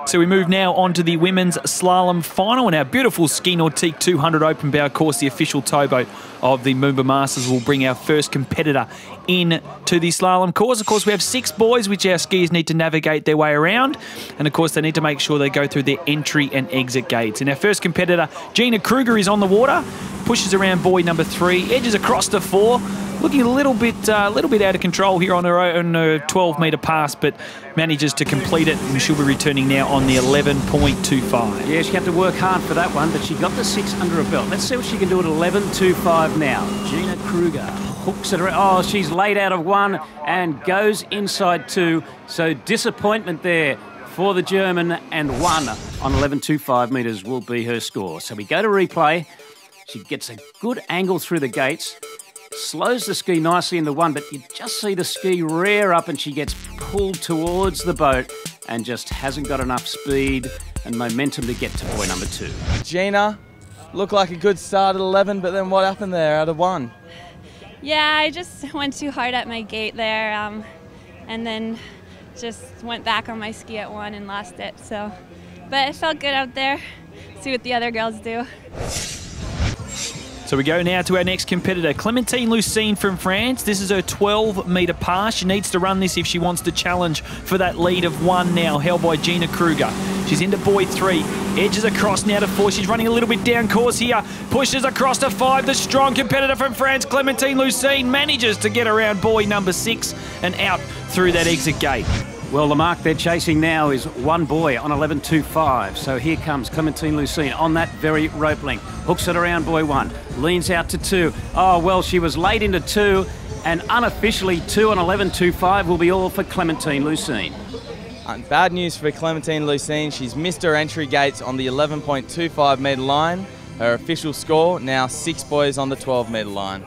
So we move now on to the women's slalom final, and our beautiful Ski Nautique 200 open bow course, the official towboat of the MOOMBA Masters, will bring our first competitor in to the slalom course. Of course, we have 6 boys which our skiers need to navigate their way around, and of course they need to make sure they go through their entry and exit gates. And our first competitor, Gina Kruger, is on the water, pushes around buoy number 3, edges across to 4. Looking a little bit out of control here on her 12-metre pass, but manages to complete it, and she'll be returning now on the 11.25. Yeah, she had to work hard for that one, but she got the 6 under her belt. Let's see what she can do at 11.25 now. Gina Kruger hooks it around. Oh, she's laid out of 1 and goes inside 2. So disappointment there for the German, and 1 on 11.25 metres will be her score. So we go to replay. She gets a good angle through the gates. Slows the ski nicely in the 1, but you just see the ski rear up and she gets pulled towards the boat and just hasn't got enough speed and momentum to get to buoy number 2. Gina, looked like a good start at 11, but then what happened there out of 1? Yeah, I just went too hard at my gate there, and then just went back on my ski at 1 and lost it. So, but it felt good out there. See what the other girls do. So we go now to our next competitor, Clémentine Lucine from France. This is her 12-metre pass. She needs to run this if she wants to challenge for that lead of 1 now, held by Gina Kruger. She's into buoy 3, edges across now to 4. She's running a little bit down course here, pushes across to 5. The strong competitor from France, Clémentine Lucine, manages to get around buoy number 6 and out through that exit gate. Well, the mark they're chasing now is 1 buoy on 11.25. So here comes Clémentine Lucine on that very rope length. Hooks it around buoy 1, leans out to 2. Oh, well, she was late into 2, and unofficially 2 on 11.25 will be all for Clémentine Lucine. Bad news for Clémentine Lucine. She's missed her entry gates on the 11.25 metre line. Her official score, now 6 boys on the 12-metre line.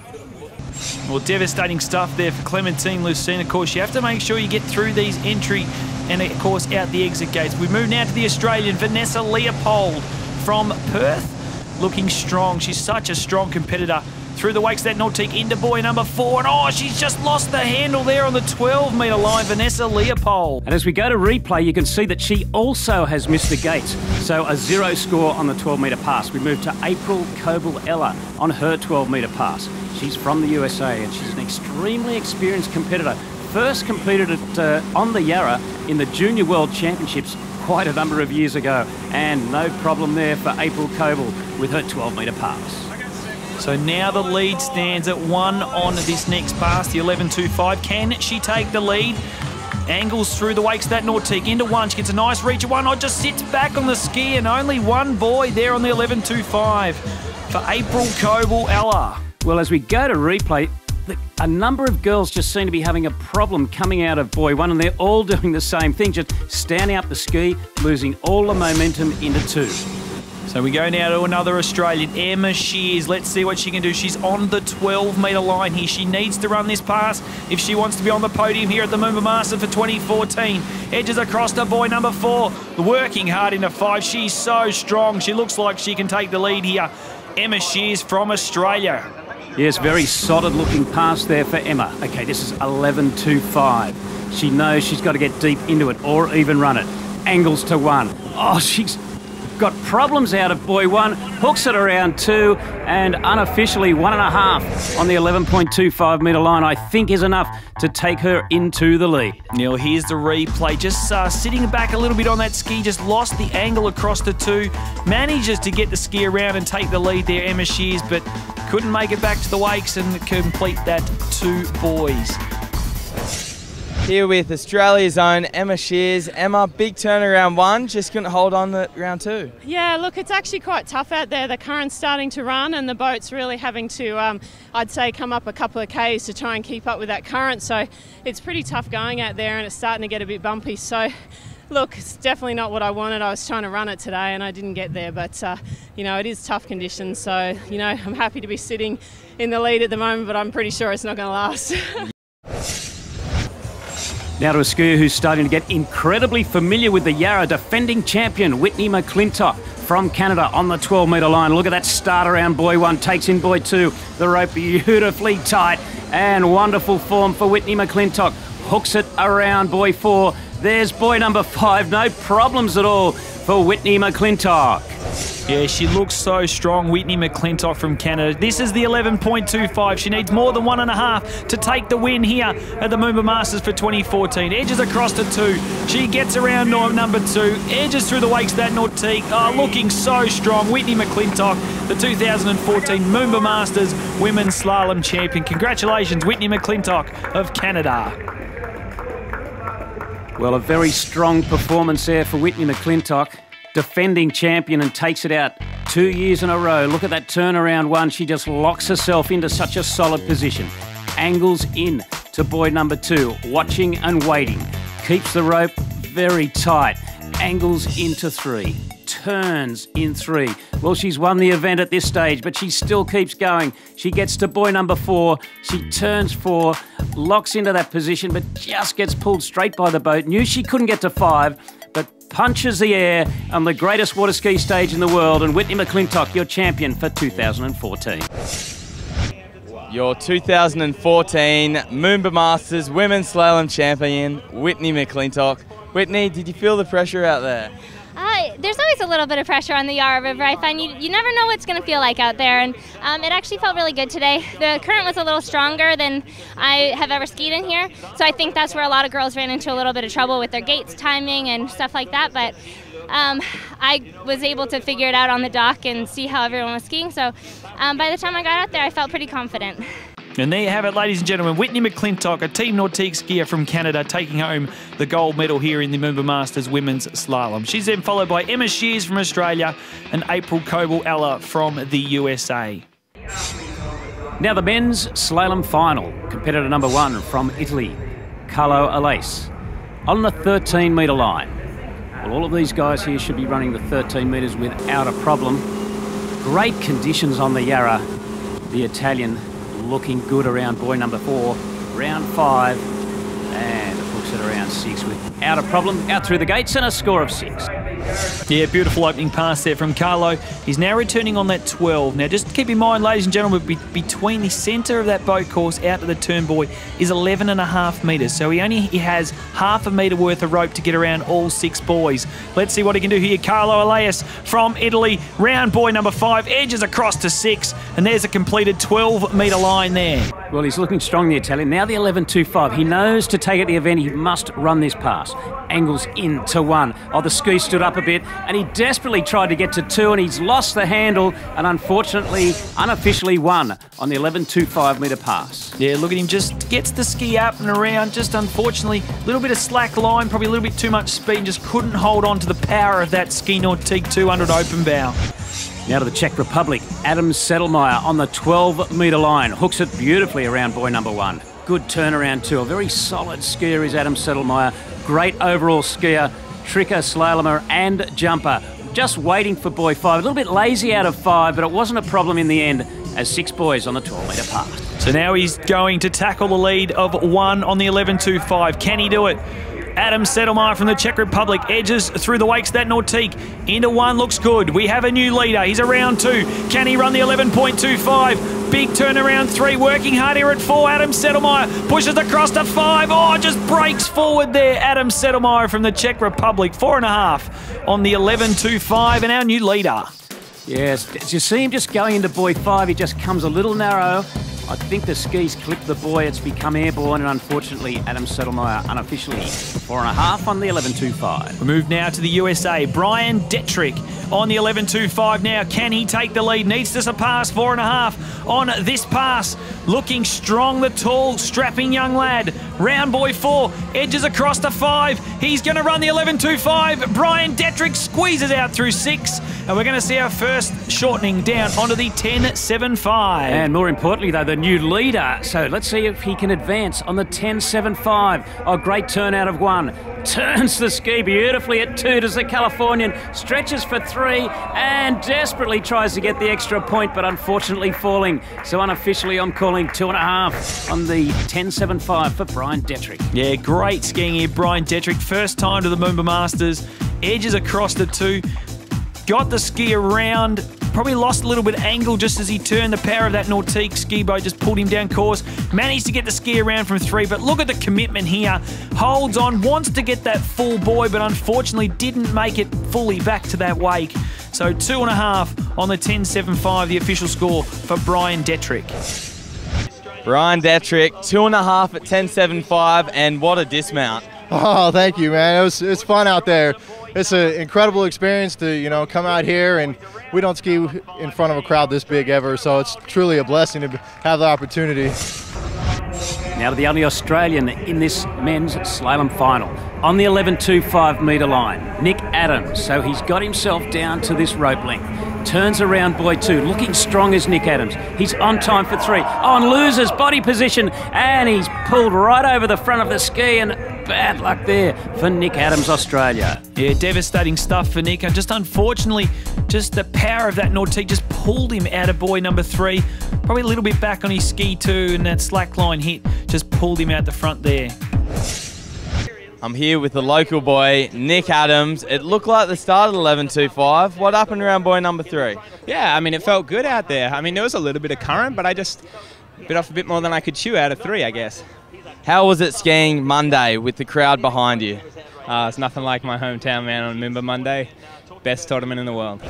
Well, devastating stuff there for Clémentine Lucine. Of course, you have to make sure you get through these entry and, of course, out the exit gates. We move now to the Australian, Vanessa Leopold from Perth, looking strong. She's such a strong competitor. Through the wakes that Nautique into buoy number 4, and oh, she's just lost the handle there on the 12-metre line, Vanessa Leopold. And as we go to replay, you can see that she also has missed the gates. So a 0 score on the 12-metre pass. We move to April Coble-Ella on her 12-metre pass. She's from the USA, and she's an extremely experienced competitor. First competed on the Yarra in the Junior World Championships quite a number of years ago, and no problem there for April Coble with her 12-metre pass. So now the lead stands at 1 on this next pass, the 11.25. Can she take the lead? Angles through the wakes that Nautique into 1. She gets a nice reach at 1. Oh, just sits back on the ski, and only 1 buoy there on the 11.25 for April Coble-Ella. Well, as we go to replay, a number of girls just seem to be having a problem coming out of buoy 1, and they're all doing the same thing, just standing up the ski, losing all the momentum into 2. So we go now to another Australian, Emma Shears. Let's see what she can do. She's on the 12-metre line here. She needs to run this pass if she wants to be on the podium here at the MOOMBA Masters for 2014. Edges across to buoy number 4, working hard into 5. She's so strong. She looks like she can take the lead here. Emma Shears from Australia. Yes, very solid looking pass there for Emma. Okay, this is 11.25. She knows she's got to get deep into it or even run it. Angles to 1. Oh, she's got problems out of buoy 1, hooks it around 2, and unofficially 1.5 on the 11.25 metre line, I think is enough to take her into the lead. Now here's the replay, just sitting back a little bit on that ski, just lost the angle across the 2, manages to get the ski around and take the lead there, Emma Shears, but couldn't make it back to the wakes and complete that 2 buoys. Here with Australia's own Emma Shears. Emma, big turn around 1, just couldn't hold on to round 2. Yeah, look, it's actually quite tough out there. The current's starting to run and the boat's really having to, I'd say, come up a couple of Ks to try and keep up with that current. So it's pretty tough going out there and it's starting to get a bit bumpy. So look, it's definitely not what I wanted. I was trying to run it today and I didn't get there, but you know, it is tough conditions. So, you know, I'm happy to be sitting in the lead at the moment, but I'm pretty sure it's not going to last. Now to a skier who's starting to get incredibly familiar with the Yarra, defending champion Whitney McClintock from Canada on the 12-metre line. Look at that start around buoy 1, takes in buoy 2. The rope beautifully tight and wonderful form for Whitney McClintock. Hooks it around buoy 4, There's boy number 5. No problems at all for Whitney McClintock. Yeah, she looks so strong, Whitney McClintock from Canada. This is the 11.25. She needs more than 1.5 to take the win here at the Moomba Masters for 2014. Edges across to 2. She gets around number 2. Edges through the wakes that Nautique. Oh, looking so strong. Whitney McClintock, the 2014 Moomba Masters Women's Slalom Champion. Congratulations, Whitney McClintock of Canada. Well, a very strong performance there for Whitney McClintock. Defending champion and takes it out 2 years in a row. Look at that turnaround one. She just locks herself into such a solid position. Angles in to boy number 2. Watching and waiting. Keeps the rope very tight. Angles into 3. Turns in 3. Well, she's won the event at this stage, but she still keeps going. She gets to boy number 4. She turns 4, locks into that position, but just gets pulled straight by the boat. Knew she couldn't get to 5, but punches the air on the greatest water ski stage in the world. And Whitney McClintock, your champion for 2014. Your 2014 Moomba Masters Women's Slalom Champion, Whitney McClintock. Whitney, did you feel the pressure out there? There's always a little bit of pressure on the Yarra River. I find you never know what it's going to feel like out there, and it actually felt really good today. The current was a little stronger than I have ever skied in here, so I think that's where a lot of girls ran into a little bit of trouble with their gates timing and stuff like that, but I was able to figure it out on the dock and see how everyone was skiing, so by the time I got out there, I felt pretty confident. And there you have it, ladies and gentlemen. Whitney McClintock, a Team Nautique skier from Canada, taking home the gold medal here in the Moomba Masters Women's Slalom. She's then followed by Emma Shears from Australia and April Coble-Ella from the USA. Now the men's slalom final. Competitor number 1 from Italy, Carlo Alese, on the 13-metre line. Well, all of these guys here should be running the 13 metres without a problem. Great conditions on the Yarra. The Italian looking good around boy number 4, round 5, and hooks it around 6 without a problem. Out through the gates and a score of 6. Yeah, beautiful opening pass there from Carlo. He's now returning on that 12. Now, just keep in mind, ladies and gentlemen, between the centre of that boat course out to the turn buoy is 11.5 metres. So he has half a metre worth of rope to get around all 6 buoys. Let's see what he can do here. Carlo Alese from Italy, round buoy number 5, edges across to 6, and there's a completed 12-metre line there. Well, he's looking strong, the Italian. Now the 11.25. He knows to take at the event, he must run this pass. Angles in to 1. Oh, the ski stood up a bit, and he desperately tried to get to 2, and he's lost the handle, and unfortunately, unofficially won on the 11.25 metre pass. Yeah, look at him, just gets the ski up and around, just unfortunately, a little bit of slack line, probably a little bit too much speed, and just couldn't hold on to the power of that Ski Nautique 200 open bow. Now to the Czech Republic, Adam Sedelmeier on the 12-metre line. Hooks it beautifully around boy number 1. Good turnaround too. A very solid skier is Adam Sedelmeier. Great overall skier, tricker, slalomer and jumper. Just waiting for boy 5. A little bit lazy out of 5, but it wasn't a problem in the end as 6 boys on the 12-metre pass. So now he's going to tackle the lead of 1 on the 11.25. Can he do it? Adam Sedelmeier from the Czech Republic edges through the wakes that Nautique into 1, looks good. We have a new leader. He's around 2. Can he run the 11.25? Big turnaround 3, working hard here at 4. Adam Sedelmeier pushes across to 5. Oh, just breaks forward there. Adam Sedelmeier from the Czech Republic, 4.5 on the 11.25, and our new leader. Yes, as you see him just going into buoy 5, he just comes a little narrow. I think the skis clipped the buoy, it's become airborne, and unfortunately Adam Sedelmeier unofficially 4.5 on the 11.25. We move now to the USA. Brian Detrick on the 11.25 now. Can he take the lead? Needs to surpass 4.5 on this pass. Looking strong, the tall, strapping young lad. Round buoy 4, edges across to 5. He's going to run the 11.25. Brian Detrick squeezes out through 6. And we're going to see our first shortening down onto the 10.75. And more importantly, though, the new leader. So let's see if he can advance on the 10.75. Oh, great turn out of 1. Turns the ski beautifully at 2. Does the Californian. Stretches for 3 and desperately tries to get the extra point, but unfortunately falling. So unofficially, I'm calling 2.5 on the 10.75 for Brian Detrick. Yeah, great skiing here, Brian Detrick. First time to the Moomba Masters. Edges across the 2. Got the ski around Probably lost a little bit of angle just as he turned. The power of that Nautique ski boat just pulled him down course. Managed to get the ski around from 3, but look at the commitment here. Holds on, wants to get that full buoy, but unfortunately didn't make it fully back to that wake. So 2.5 on the 10.75, the official score for Brian Detrick. Brian Detrick, 2.5 at 10.75, and what a dismount. Oh, thank you, man. It was fun out there. It's an incredible experience to, come out here, and we don't ski in front of a crowd this big ever, so it's truly a blessing to have the opportunity. Now to the only Australian in this men's slalom final. On the 11.25 metre line, Nick Adams. So he's got himself down to this rope length. Turns around buoy 2, looking strong as Nick Adams. He's on time for 3. On loses body position, and he's pulled right over the front of the ski, and bad luck there for Nick Adams, Australia. Yeah, devastating stuff for Nick. And just unfortunately, just the power of that Nautique just pulled him out of buoy number 3. Probably a little bit back on his ski too, and that slackline hit just pulled him out the front there. I'm here with the local boy, Nick Adams. It looked like the start of 11.25. What happened around buoy number 3? Yeah, I mean, it felt good out there. I mean, there was a little bit of current, but I just bit off a bit more than I could chew out of 3, I guess. How was it skiing Monday with the crowd behind you? It's nothing like my hometown, man, on MOOMBA Monday. Best tournament in the world.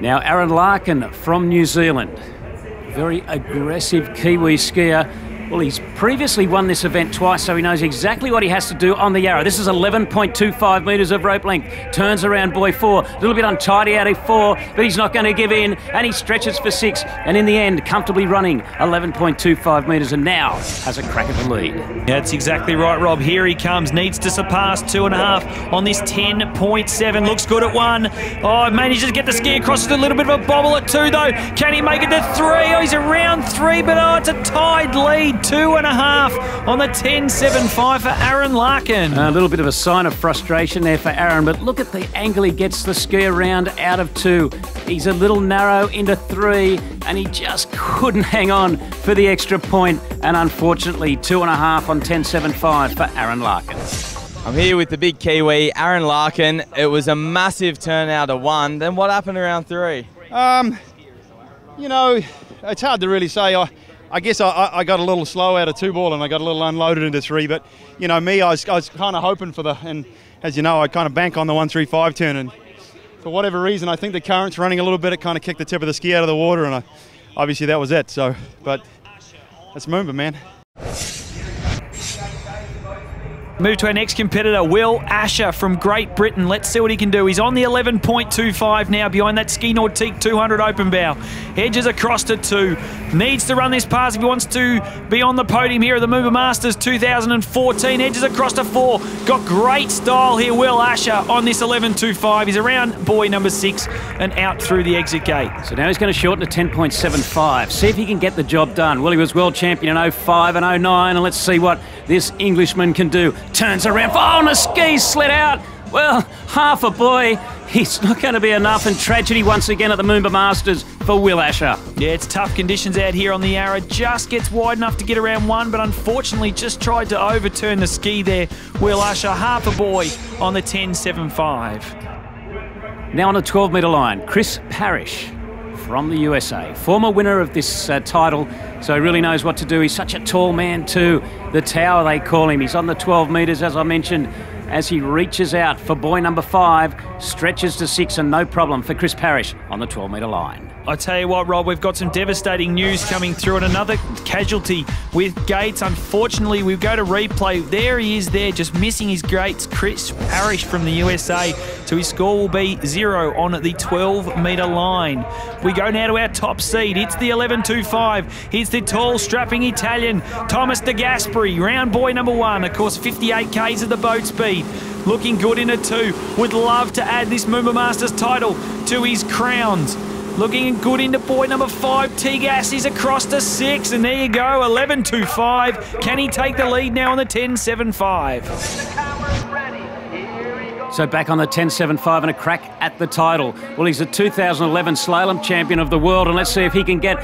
Now Aaron Larkin from New Zealand. Very aggressive Kiwi skier. Well, he's previously won this event twice, so he knows exactly what he has to do on the Yarra. This is 11.25 metres of rope length. Turns around buoy 4. A little bit untidy out of 4, but he's not going to give in, and he stretches for 6. And in the end, comfortably running 11.25 metres, and now has a crack at the lead. Yeah, that's exactly right, Rob. Here he comes. Needs to surpass 2.5 on this 10.7. Looks good at 1. Oh, manages to get the ski across with a little bit of a bobble at 2, though. Can he make it to 3? Oh, he's around 3, but it's a tied lead. 2.5 on the 10.75 for Aaron Larkin. A little bit of a sign of frustration there for Aaron, but look at the angle he gets the ski around out of 2. He's a little narrow into 3, and he just couldn't hang on for the extra point, and unfortunately 2.5 on 10.75 for Aaron Larkin. I'm here with the big Kiwi, Aaron Larkin. It was a massive turnout of 1. Then what happened around 3? It's hard to really say. I guess I got a little slow out of 2 ball and I got a little unloaded into 3. But, me, I was kind of hoping for and as you know, I kind of bank on the 135 turn. And for whatever reason, I think the current's running a little bit. It kind of kicked the tip of the ski out of the water, and obviously that was it. So, but that's MOOMBA, man. Move to our next competitor, Will Asher from Great Britain. Let's see what he can do. He's on the 11.25 now behind that Ski Nautique 200 open bow. Edges across to 2. Needs to run this pass if he wants to be on the podium here at the MOOMBA Masters 2014. Edges across to 4. Got great style here, Will Asher on this 11.25. He's around buoy number 6 and out through the exit gate. So now he's going to shorten to 10.75. See if he can get the job done. Well, he was world champion in 05 and 09, and let's see what this Englishman can do. Turns around. Oh, and the skis slid out. Well, half a buoy. It's not going to be enough, and tragedy once again at the MOOMBA Masters for Will Asher. Yeah, it's tough conditions out here on the Yarra. Just gets wide enough to get around 1, but unfortunately just tried to overturn the ski there. Will Asher, half a buoy on the 10.75. Now on the 12-metre line, Chris Parrish from the USA. Former winner of this title, so he really knows what to do. He's such a tall man too. The tower, they call him. He's on the 12 metres, as I mentioned, as he reaches out for buoy number 5, stretches to 6, and no problem for Chris Parrish on the 12-metre line. I tell you what, Rob, we've got some devastating news coming through, and another casualty with gates. Unfortunately, we go to replay. There he is there, just missing his gates. Chris Parrish from the USA. So his score will be 0 on the 12-metre line. We go now to our top seed. It's the 11.25. It's the tall, strapping Italian, Thomas De Gasperi, round buoy number 1. Of course, 58 k's of the boat speed. Looking good in a 2. Would love to add this MOOMBA Masters title to his crowns. Looking good into buoy number 5. Tegas is across to 6, and there you go, 11.25. Can he take the lead now on the 10.75? So back on the 10.75 and a crack at the title. Well, he's a 2011 slalom champion of the world, and let's see if he can get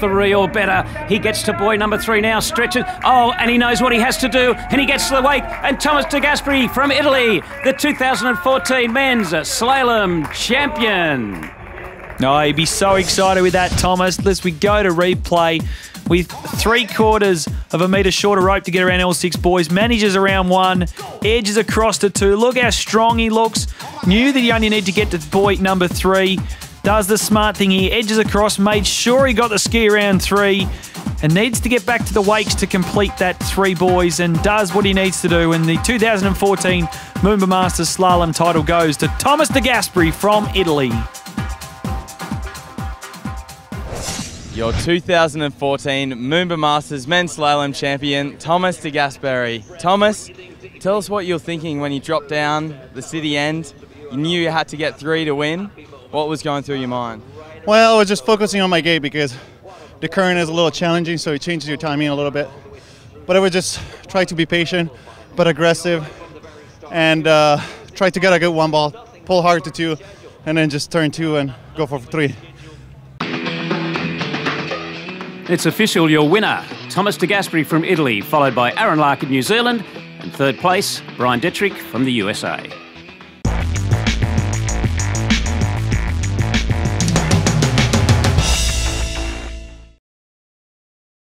3 or better. He gets to boy number 3 now, stretches. Oh, and he knows what he has to do, and he gets to the wake. And Thomas De Gasperi from Italy, the 2014 men's slalom champion. Oh, he'd be so excited with that, Thomas. As we go to replay, with 3/4 of a metre shorter rope to get around L6 boys, manages around 1, edges across to 2. Look how strong he looks. Knew that he only needed to get to boy number 3. Does the smart thing here, edges across, made sure he got the ski around 3, and needs to get back to the wakes to complete that 3 boys, and does what he needs to do. And the 2014 MOOMBA Masters slalom title goes to Thomas De Gasperi from Italy. Your 2014 MOOMBA Masters men's slalom champion, Thomas De Gasperi. Thomas, tell us what you're thinking when you dropped down the city end. You knew you had to get 3 to win. What was going through your mind? Well, I was just focusing on my gait because the current is a little challenging, so it changes your timing a little bit. But I would just try to be patient, but aggressive, and try to get a good 1 ball, pull hard to 2, and then just turn 2 and go for 3. It's official, your winner, Thomas De Gasperi from Italy, followed by Aaron Lark of New Zealand, and 3rd place, Brian Dittrich from the USA.